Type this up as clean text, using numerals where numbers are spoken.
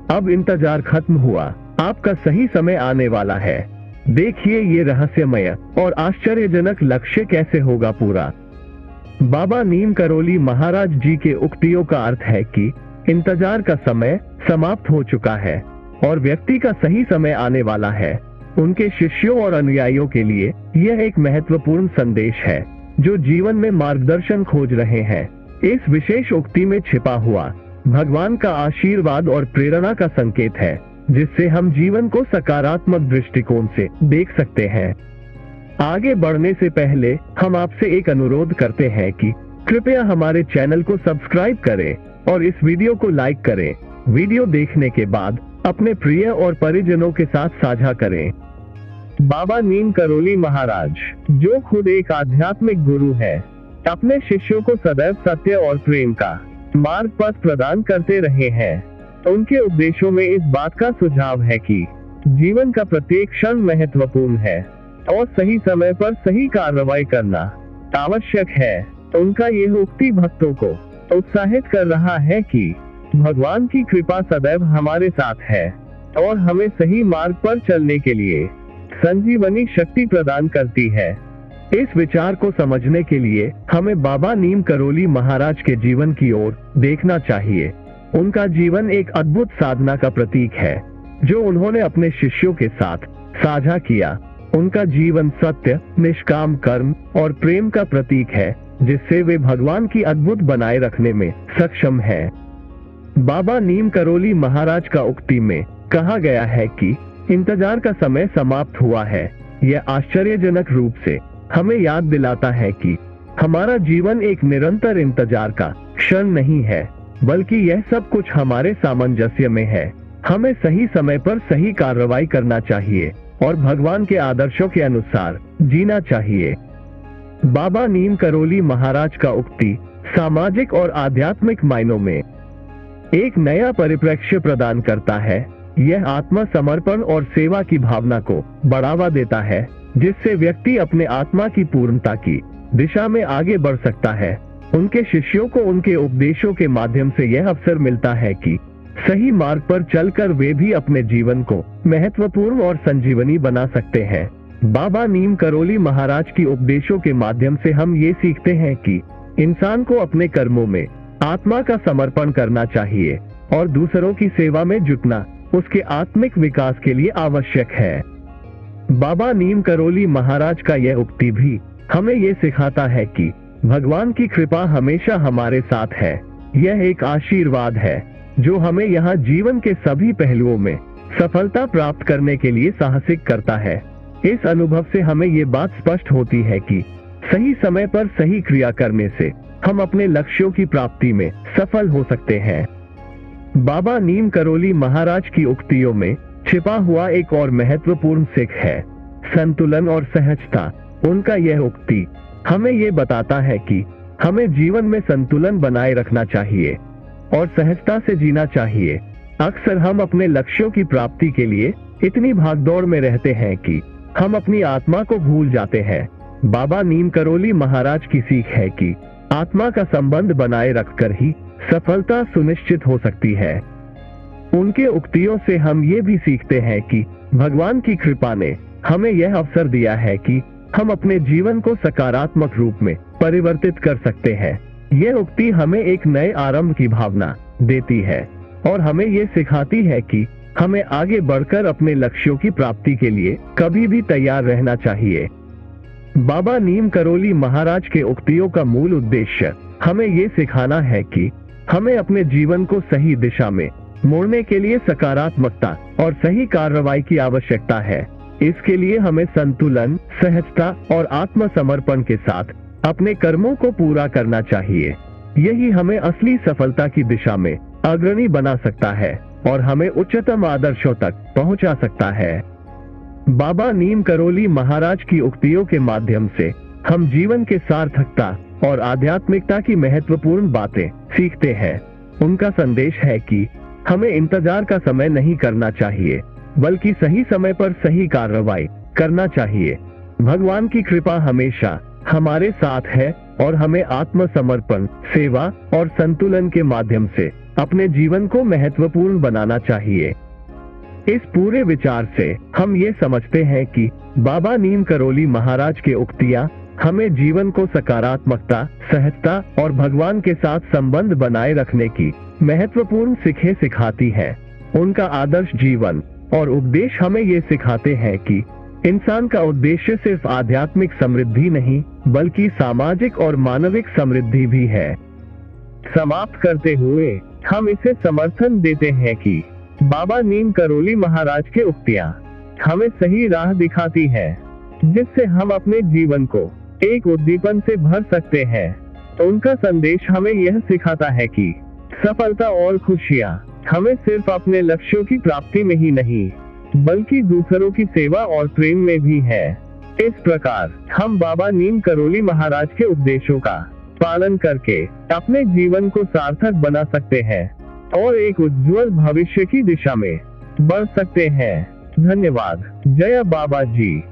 अब इंतजार खत्म हुआ, आपका सही समय आने वाला है। देखिए ये रहस्यमय और आश्चर्यजनक लक्ष्य कैसे होगा पूरा। बाबा नीम करोली महाराज जी के उक्तियों का अर्थ है कि इंतजार का समय समाप्त हो चुका है और व्यक्ति का सही समय आने वाला है। उनके शिष्यों और अनुयायियों के लिए यह एक महत्वपूर्ण संदेश है जो जीवन में मार्गदर्शन खोज रहे हैं। इस विशेष उक्ति में छिपा हुआ भगवान का आशीर्वाद और प्रेरणा का संकेत है, जिससे हम जीवन को सकारात्मक दृष्टिकोण से देख सकते हैं। आगे बढ़ने से पहले हम आपसे एक अनुरोध करते हैं कि कृपया हमारे चैनल को सब्सक्राइब करें और इस वीडियो को लाइक करें। वीडियो देखने के बाद अपने प्रिय और परिजनों के साथ साझा करें। बाबा नीम करोली महाराज, जो खुद एक आध्यात्मिक गुरु है, अपने शिष्यों को सदैव सत्य और प्रेम का मार्ग पथ प्रदान करते रहे हैं। उनके उपदेशों में इस बात का सुझाव है कि जीवन का प्रत्येक क्षण महत्वपूर्ण है और सही समय पर सही कार्रवाई करना आवश्यक है। उनका यह उक्ति भक्तों को उत्साहित कर रहा है कि भगवान की कृपा सदैव हमारे साथ है और हमें सही मार्ग पर चलने के लिए संजीवनी शक्ति प्रदान करती है। इस विचार को समझने के लिए हमें बाबा नीम करोली महाराज के जीवन की ओर देखना चाहिए। उनका जीवन एक अद्भुत साधना का प्रतीक है जो उन्होंने अपने शिष्यों के साथ साझा किया। उनका जीवन सत्य, निष्काम कर्म और प्रेम का प्रतीक है, जिससे वे भगवान की अद्भुत बनाए रखने में सक्षम हैं। बाबा नीम करोली महाराज का उक्ति में कहा गया है कि इंतजार का समय समाप्त हुआ है। यह आश्चर्यजनक रूप से हमें याद दिलाता है कि हमारा जीवन एक निरंतर इंतजार का क्षण नहीं है, बल्कि यह सब कुछ हमारे सामंजस्य में है। हमें सही समय पर सही कार्रवाई करना चाहिए और भगवान के आदर्शों के अनुसार जीना चाहिए। बाबा नीम करोली महाराज का उक्ति सामाजिक और आध्यात्मिक मायनों में एक नया परिप्रेक्ष्य प्रदान करता है। यह आत्मसमर्पण और सेवा की भावना को बढ़ावा देता है, जिससे व्यक्ति अपने आत्मा की पूर्णता की दिशा में आगे बढ़ सकता है। उनके शिष्यों को उनके उपदेशों के माध्यम से यह अवसर मिलता है कि सही मार्ग पर चलकर वे भी अपने जीवन को महत्वपूर्ण और संजीवनी बना सकते हैं। बाबा नीम करोली महाराज की उपदेशों के माध्यम से हम ये सीखते हैं कि इंसान को अपने कर्मों में आत्मा का समर्पण करना चाहिए और दूसरों की सेवा में जुटना उसके आत्मिक विकास के लिए आवश्यक है। बाबा नीम करोली महाराज का यह उक्ति भी हमें ये सिखाता है कि भगवान की कृपा हमेशा हमारे साथ है। यह एक आशीर्वाद है जो हमें यहाँ जीवन के सभी पहलुओं में सफलता प्राप्त करने के लिए साहसिक करता है। इस अनुभव से हमें ये बात स्पष्ट होती है कि सही समय पर सही क्रिया करने से हम अपने लक्ष्यों की प्राप्ति में सफल हो सकते हैं। बाबा नीम करोली महाराज की उक्तियों में छिपा हुआ एक और महत्वपूर्ण सीख है संतुलन और सहजता। उनका यह उक्ति हमें ये बताता है कि हमें जीवन में संतुलन बनाए रखना चाहिए और सहजता से जीना चाहिए। अक्सर हम अपने लक्ष्यों की प्राप्ति के लिए इतनी भागदौड़ में रहते हैं कि हम अपनी आत्मा को भूल जाते हैं। बाबा नीम करोली महाराज की सीख है कि आत्मा का संबंध बनाए रखकर ही सफलता सुनिश्चित हो सकती है। उनके उक्तियों से हम ये भी सीखते हैं कि भगवान की कृपा ने हमें यह अवसर दिया है कि हम अपने जीवन को सकारात्मक रूप में परिवर्तित कर सकते हैं। यह उक्ति हमें एक नए आरंभ की भावना देती है और हमें यह सिखाती है कि हमें आगे बढ़कर अपने लक्ष्यों की प्राप्ति के लिए कभी भी तैयार रहना चाहिए। बाबा नीम करोली महाराज के उक्तियों का मूल उद्देश्य हमें ये सिखाना है कि हमें अपने जीवन को सही दिशा में मोड़ने के लिए सकारात्मकता और सही कार्रवाई की आवश्यकता है। इसके लिए हमें संतुलन, सहजता और आत्मसमर्पण के साथ अपने कर्मों को पूरा करना चाहिए। यही हमें असली सफलता की दिशा में अग्रणी बना सकता है और हमें उच्चतम आदर्शों तक पहुंचा सकता है। बाबा नीम करोली महाराज की उक्तियों के माध्यम से हम जीवन के सार्थकता और आध्यात्मिकता की महत्वपूर्ण बातें सीखते हैं। उनका संदेश है कि हमें इंतजार का समय नहीं करना चाहिए, बल्कि सही समय पर सही कार्रवाई करना चाहिए। भगवान की कृपा हमेशा हमारे साथ है और हमें आत्मसमर्पण, सेवा और संतुलन के माध्यम से अपने जीवन को महत्वपूर्ण बनाना चाहिए। इस पूरे विचार से हम ये समझते हैं कि बाबा नीम करोली महाराज के उक्तियां हमें जीवन को सकारात्मकता, सहजता और भगवान के साथ संबंध बनाए रखने की महत्वपूर्ण सीखें सिखाती हैं। उनका आदर्श जीवन और उपदेश हमें ये सिखाते हैं कि इंसान का उद्देश्य सिर्फ आध्यात्मिक समृद्धि नहीं, बल्कि सामाजिक और मानविक समृद्धि भी है। समाप्त करते हुए हम इसे समर्थन देते हैं कि बाबा नीम करोली महाराज के उक्तियां हमें सही राह दिखाती है, जिससे हम अपने जीवन को एक उद्दीपन से भर सकते हैं। उनका संदेश हमें यह सिखाता है कि सफलता और खुशियां हमें सिर्फ अपने लक्ष्यों की प्राप्ति में ही नहीं, बल्कि दूसरों की सेवा और प्रेम में भी है। इस प्रकार हम बाबा नीम करोली महाराज के उपदेशों का पालन करके अपने जीवन को सार्थक बना सकते हैं और एक उज्जवल भविष्य की दिशा में बढ़ सकते हैं। धन्यवाद। जय बाबा जी।